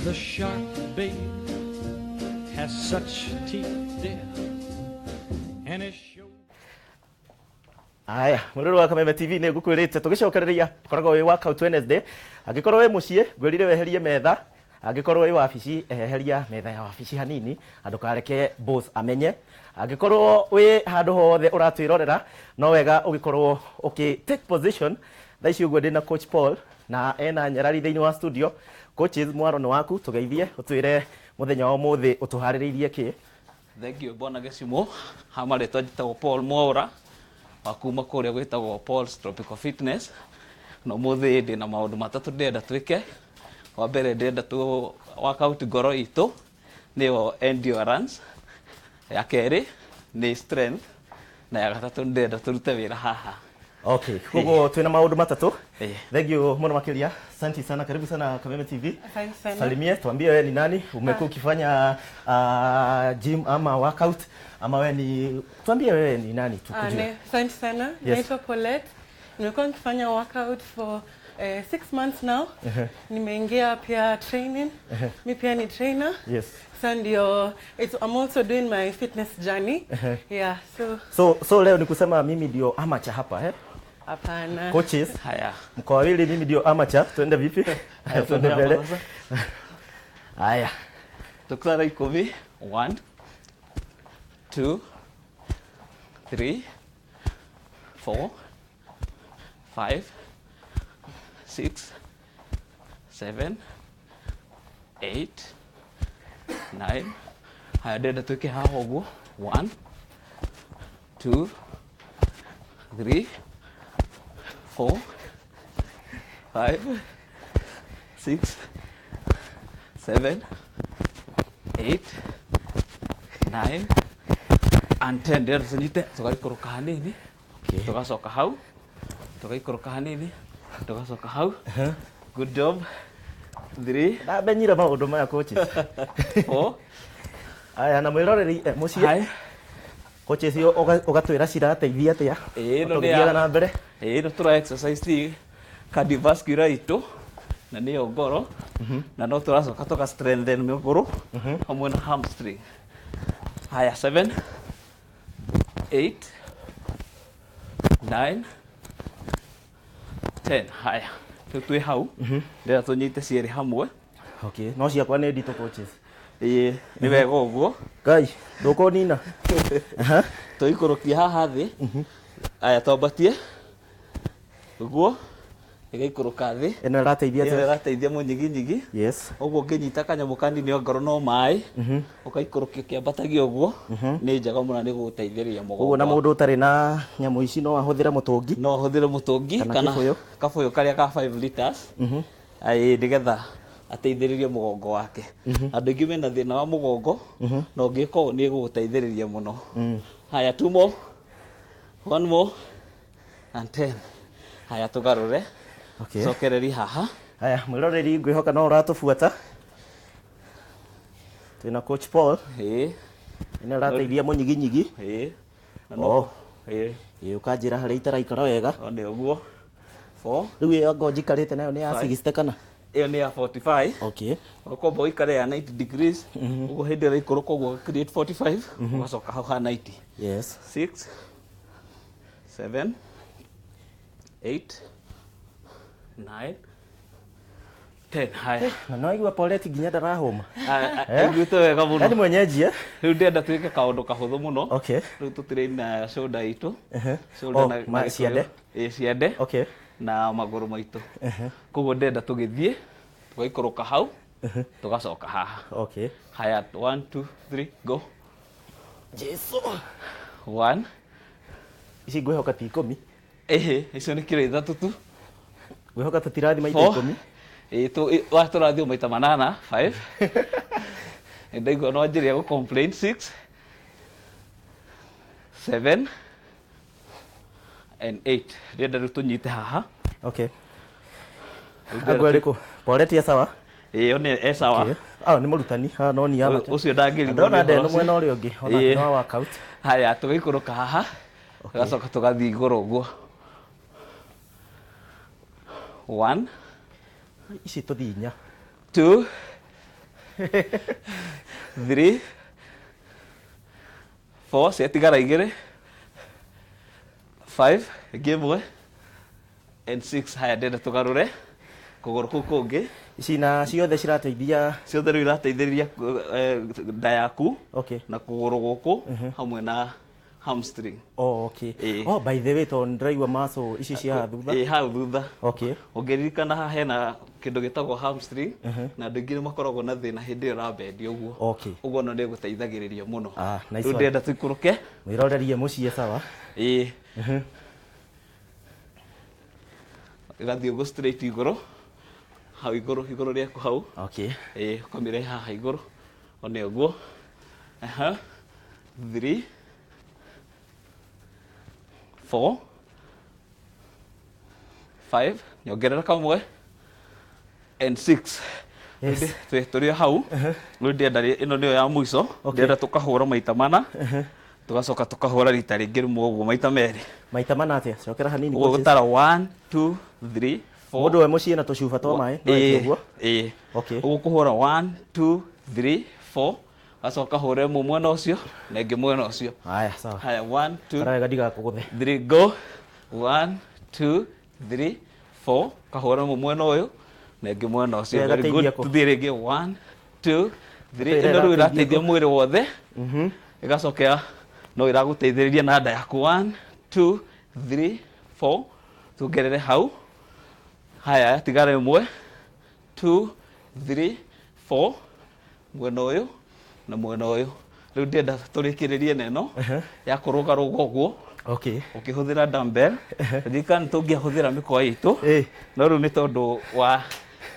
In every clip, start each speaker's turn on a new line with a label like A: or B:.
A: The shark, babe, has such teeth there, and it shows.
B: Aya, mururu wa Kameme TV ne gukwirite tugicokereria koragwo wi workout Wednesday. Angikorwo wi mucie gwirire weherie metha, angikorwo wi wabici eheria metha ya wabici hanini andu kareke boss amenye. Angikorwo wi handu hothe uratwirorera no wega ugikorwo take position. Thaici ugwe ndina coach Paul na ena nyarari thiini wa studio. Coaches mwaro ni waku tugeithie utwire muthenya wa muthi utuhaririirie ki.
C: Thank you bona Gesimo. Hamare twajitagwo Paul Mwaura. Wakuma kuria gwitagwo Paul's Tropical Fitness. No muthi ndina maundu matatu ndenda twike. Wa mbere ndenda tu workout ngoro itu niyo endurance. Ya keri ni strength. Na ya gatatu ndenda turute wira haha.
B: Okay, hugo tuina maundu matatu. Thank you muno makiria. Asante sana, karibu sana Kameme TV.
D: Asante sana.
B: Salimie, tuambie wewe ni nani? Umekuwa ukifanya gym ama workout ama wewe ni tuambie wewe ni nani tukujue.
D: Asante sana. Naitwa Paulette. Nimekuwa nikifanya workout for 6 months now. Nimeingia pia training. Mimi pia ni trainer.
B: Yes.
D: So ndio I'm also doing my fitness journey. Yeah,
B: so leo ni kusema mimi ndio amateur hapa
D: Hapana.
B: Coaches.
C: Haya.
B: Mko wawili mimi ndio amateur. Twende vipi? Twende mbele. Haya.
C: Tukara ikovi. 1 2 3 4 5 6 7 8 9. Haya ndenda twike haha uguo. 1 2 3 4 5 6 7 8 9 and 10. Ndenda tunyite tugaikoroka hanini. Tugacoka hau. Tugaikoroka hanini. Tugacoka hau. Good job. 3.
B: Na benyira maundu maya coaches.
C: 4.
B: Aya na mwiroreri mucie.
C: Hai.
B: Coaches yo ugatwira cirateithia atia?
C: No
B: ndia na mbere.
C: No tura exercise cardiovascular itu na niyo ngoro. Na no turacoka tuka strengthen miguru hamwe na hamstring. Haya 7 8 9 10. Haya tutwe hau ndira tunyite cieri hamwe.
B: Okay, no ciakwa ni ndito coaches.
C: Ni wega uguo
B: Ngai nduko nina.
C: Tuikorokia haha thi. Aya twambatie uguo igaikoroka thi.
B: Eno rateithia
C: ate. Rateithia munyiginyigi.
B: Yes.
C: Uguo nginyita kanyamu kanini ngoro no mai. Ukaikorokia kiambatagia uguo. Ni njega muno ni guteithĩrĩria mugongo.
B: Uguo na mundu utari na nyamu ici no ahuthire mutungi.
C: No ahuthire mutungi kana kabuyu karia ka 5 liters. Ai ndigetha ateithĩrĩrie mugongo wake. Andu ingi mena thina wa mugongo no ngiko ni guteithĩrĩria muno. Haya 2 more. 1 more and 10. Haya tugarure.
B: Okay.
C: Cokereri haha.
B: Haya mwiroreri ngwihoka no uratubuata. Twina coach Paul. Ina rateithia munyiginyigi.
C: No.
B: Ukanjira hari itaraikara wega.
C: Ni uguo. 4.
B: Riu iyo ngo njikarite nayo ni ya 60 kana?
C: Iyo ni ya 45.
B: Okay.
C: Ukombo ikare ya 90 degrees. Ugo hindi ra ikoroka ugo create 45. Ugacoka hau ha 90.
B: Yes.
C: 6 7 8 9 10. Haya.
B: Na no igwa Paulette ginya ndarahoma.
C: Ngwite wega muno.
B: Ni mwenyeji
C: Riu ndenda twike kaundu kahuthu muno.
B: Okay.
C: Riu tutirain na shoulder itu.
B: Shoulder na ciande.
C: Ciande.
B: Okay.
C: Na maguru maitu. Koguo ndenda tugithie tugaikoroka hau. Tugacoka haha.
B: Okay.
C: Haya 1 2 3 go.
B: Jesu.
C: 1.
B: Ici ngwihoka ti 10.
C: Icio ni kilo 3 tu.
B: Ngwihoka tutirathi maita 10.
C: Waturathio maita 8. 5. Ndaigua no njiria gu complain. 6 7 and 8. Ndenda riu tunyite haha.
B: Okay. Agweriku Paulette ya sawa?
C: One sawa.
B: Ni murutani no ni ama.
C: Ucio ndangiri.
B: Ndona ndeno mwena uri ungi ona no workout.
C: Haya tugaikoroka haha. Gacoka tugathi iguru uguo. 1
B: Ici tuthinya.
C: 2 3 4 ciatigara igĩrĩ 5 ĩngĩ ĩmwe and 6. Haya ndenda tũgarũre kũgũrũ kũu kũngĩ.
B: Ici na ciothe cirateithia
C: ciothe rĩu irateithĩrĩria nda yaku
B: okay
C: na kũgũrũ gũkũ hamwe na hamstring.
B: Oh, okay. By the way, to ndĩraigua muscle ici cia thutha.
C: Hau thutha.
B: Okay.
C: Ũngĩririkana haha hena kĩndũ gĩtagwo hamstring na andũ aingĩ nĩ makoragwo na thĩna hĩndĩ ĩyo ũrambendi ũguo.
B: Okay.
C: Ũguo no nĩgũteithagĩrĩria mũno.
B: Nice.
C: Rĩu ndenda tũikũrũke.
B: Mwĩrorerie mũciĩ sawa.
C: Ĩgathiĩ ũguo straight igũrũ. Hau igũrũ rĩaku hau.
B: Okay.
C: Ũkamĩrehe haha igũrũ. One ũguo. 3 4 5 nyongerera kamwe and 6.
B: Yes.
C: Tũrĩ hau. Rĩu ndenda ĩno nĩyo ya mũico. Ndenda tũkahũra maita mana. Tugacoka tukahũra rita rĩngĩ rĩmwe ũguo maita merĩ.
B: Maita mana atĩa? Cokera hanini.
C: Ũguo gũtara 1 2 3 4.
B: Mũndũ we mũciĩ na tũcuba twa maĩ. Ũguo.
C: Okay. Ũguo kũhũra 1 2 3 4. Gacoka hũra ĩmwe mwena ũcio na ĩngĩ mwena ũcio.
B: Haya sawa.
C: Haya 1 2.
B: Karega ndigakũgũthe.
C: 3 go. 1 2 3 4. Kahũra ĩmwe mwena ũyũ na ĩngĩ mwena ũcio. Very good. Tuthiĩ rĩngĩ 1 2 3. Ĩno rĩu ĩrateithia mwĩrĩ wothe. Ĩgacokera no ĩragũteithĩrĩria na nda yaku. 1 2 3 4. Tuongerere hau. Haya tigara ĩmwe 2 3 4 mwena ũyũ na mwena ũyũ. Rĩu ndenda tũrĩkĩrĩrie neno ya kũrũgarũga ũguo.
B: Okay.
C: Ũkĩhũthĩra dumbbell. Ririkana tũngĩahũthĩra mĩkwa itũ. No rĩu nĩ tondũ wa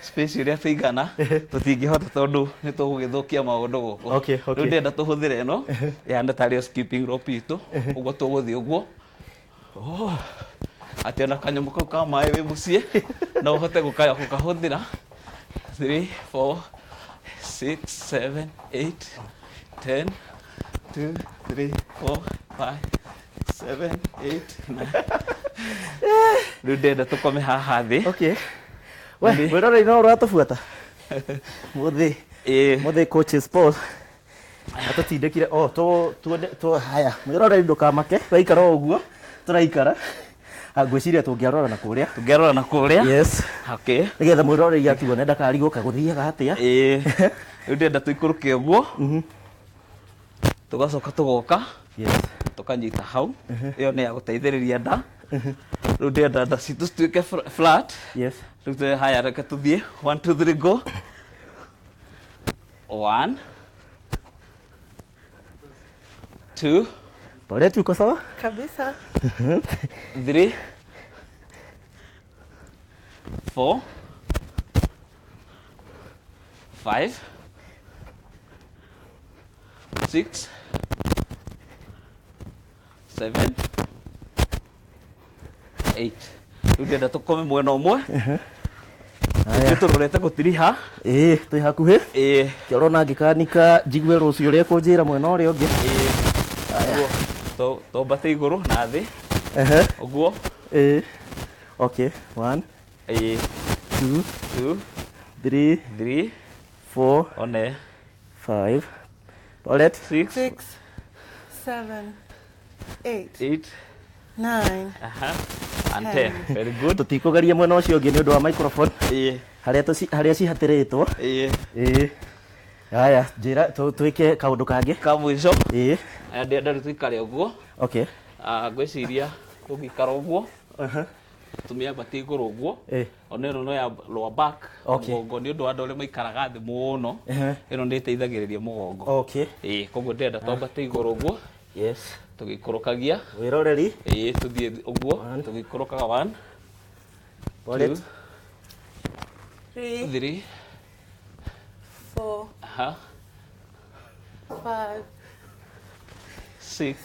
C: space ĩrĩa tũigana tũtingĩhota tondũ nĩ tũgũgĩthũkia maũndũ gũkũ. Rĩu ndenda tũhũthĩre ĩno yahana tarĩ skipping rope itũ. Ũguo tũgũthiĩ ũguo. Atĩ ona kanyamũ kau ka maĩ wĩ mũciĩ no ũhote gũkahũthĩra. 3 4 6 7 8 10 2 3 4 5 7 8 9. Rĩu ndenda tũkome haha thĩ.
B: Okay. We, mwĩroreri no ũratũbuata? Mũthĩ coaches Paul atũtindĩkire. Haya, mwĩroreri ndũkamake. Tũraikara ũguo. Tũraikara. Ngwĩciria tũngĩarora na kũrĩa. Yes.
C: Okay.
B: Nĩgetha mwĩroreri atuone ndakarigũka gũthiaga atĩa.
C: Rĩu ndenda tũikũrũke ũguo. Tũgacoka tũgoka.
B: Yes.
C: Tũkanyita hau. Ĩyo nĩ ya gũteithĩrĩria nda. Rĩu ndenda nda citũ cituĩke flat.
B: Yes.
C: Rĩu haya reke tũthiĩ 1 2 3 go. 1 2
B: Pole tuko sawa?
D: Kabisa.
C: 3 4 5 6 7 8. Rĩu ndenda tũkome mwena ũmwe. Tũrorete gũtiriha.
B: Twĩ hakuhĩ. Kĩorona ngĩkanika njigue rũciũ ũrĩa kũnjĩra mwena ũrĩa ũngĩ.
C: Tũmbate igũrũ na thĩ. Ũguo.
B: Okay. 1 2
C: 2
B: 3 4
C: one
B: 5 Paulette
C: 6
D: 7 8
C: 8
D: 9
C: and 10. Very good.
B: Tũtikũgeria mwena ũcio ũngĩ nĩ ũndũ wa microphone. Harĩa cihatĩrĩtwo. Haya, njĩra twĩke kaũndũ kangĩ
C: ka mũico. Aya ndenda rĩu tũikare ũguo. Okay. Ngwĩciria tũngĩikara ũguo. Tũmĩambatie igũrũ ũguo. Ona ĩno no ya lower back. Mũgongo nĩ ũndũ wa andũ arĩa maikaraga thĩ mũno. Ĩno nĩ ĩteithagĩrĩria mũgongo. Koguo ndenda twambate igũrũ ũguo. Yes. Tũgĩikũrũkagia.
B: Wĩroreri.
C: Tũthiĩ ũguo. Tũgĩikũrũkaga 1 2 3
D: 4 5
C: 6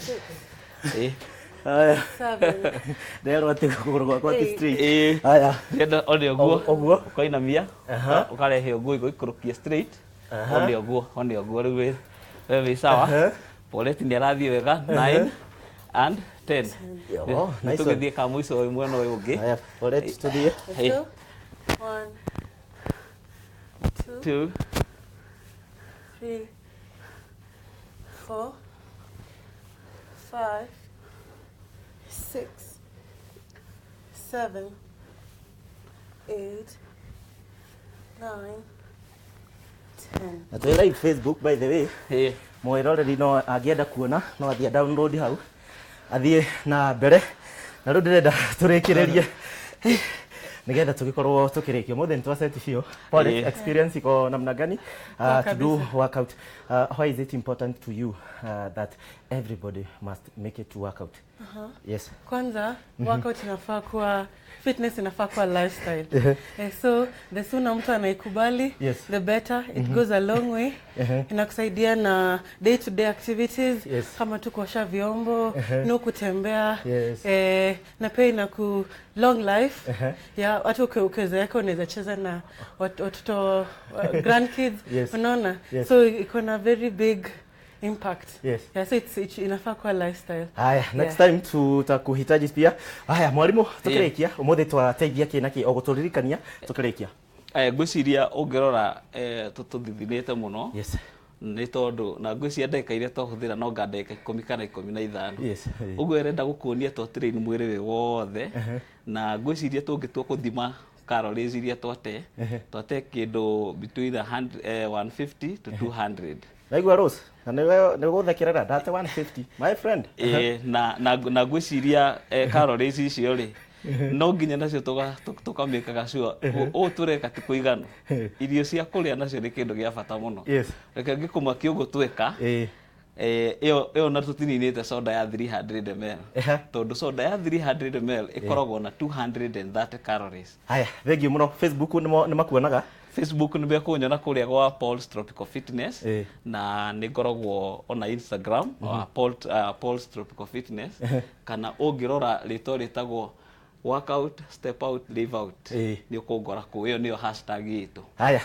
B: Haya.
D: 7
B: Nderwo atĩ kũgũrũ gwakwa ti straight. Haya.
C: Ndenda one ũguo. Ũkainamia. Ũkarehe ũguo igũikũrũkia straight. One ũguo. Rĩu wĩ sawa. Paulette nĩ arathiĩ wega. 9 and 10. Tũgĩthiĩ ka mũico ũyũ mwena ũyũ ũngĩ.
B: Haya, Paulette tũthiĩ.
D: 1 2
C: 2
D: 3, 4, 5, 6, 7, 8, 9, 10.
B: Na tuwe live Facebook by the way.
C: Hey.
B: Mwiroreri no angienda kuona no athie download hau. Athie na mbere. Na rĩu ndĩrenda tũrĩkĩrĩrie. Nigetha tugikorwo tukirikio mothe ntwaseti cio police experience iko namna gani to do workout. Why is it important to you that everybody must make it to workout? Yes.
D: Kwanza workout inafaa kuwa fitness inafaa kuwa lifestyle. So the sooner mtu anaikubali, the better. It goes a long way. Inakusaidia na day to day activities kama tu kuosha vyombo, no kutembea, na pia inaku long life. Ya watu ukizeeka unaweza cheza na watoto grandkids, unaona? So iko na very big impact. Yeah, so it's inafaa kwa lifestyle.
B: Haya, next time tutakuhitaji pia. Haya, mwalimu tukirikia umuthi twateithia kinaki oguturirikania tukirikia.
C: Ngwiciria ungerora tuthithinite muno.
B: Yes.
C: Ni tondu na ngwiciria ndeka iria twahuthira no nga ndeka 10 kana 15. Yes. Uguo erenda gukuonia to train mwiri we wothe. Na ngwiciria tungitua kuthima calories iria twate kindu between 150 to 200.
B: Naigua Rose, na guthekerera ndate 150 my friend.
C: Na ngwiciria calories icio ri no nginya nacio tukamikaga sure o tureka ti kuigana. Irio cia kuria nacio ni kindu gia bata muno. Reke ngikuma kiugo tweka eo na tutininite soda ya 300 ml. Tondu soda ya 300 ml ikoragwo na 230 calories. Haya,
B: thank you muno. Facebook ni makuonaga.
C: Facebook ni bekunyona kuria gwa Paul's Tropical Fitness na ni ngoragwo ona Instagram Paul's Tropical Fitness kana ungirora rito ritagwo workout step out live out ni ukungora ku iyo niyo hashtag yitu.
B: Haya,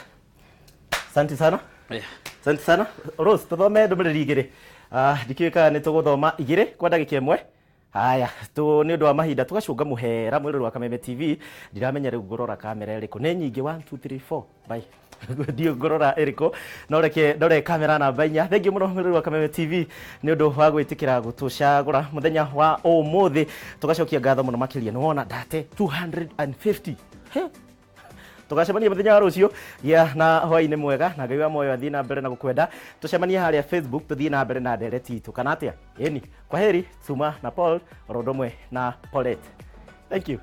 B: asante sana. Asante sana Rose, tuthome ndumiriri igiri ndikiwika ni tuguthoma igiri kwa ndagika imwe. Haya, ni undu wa mahinda tugacunga muhera mwirori wa Kameme TV. Ndiramenya riu ngorora kamera iriku ni nyingi 1 2 3 4 bye. Ndio ngorora iriku no reke ndore kamera namba 4. Thengi muno mwirori wa Kameme TV ni undu wa gwitikira gutucagura muthenya wa umuthi. Tugacokia ngatho muno makiria ni wona ndate 250. Tugacemania muthenya wa rucio na hwaini mwega na Ngai wa moyo athii na mbere na gukwenda. Tucemanie haria Facebook tuthii na mbere na ndereti itu kana atia. Eni, kwaheri Suma na Paul Rodomwe na Paulette. Thank you.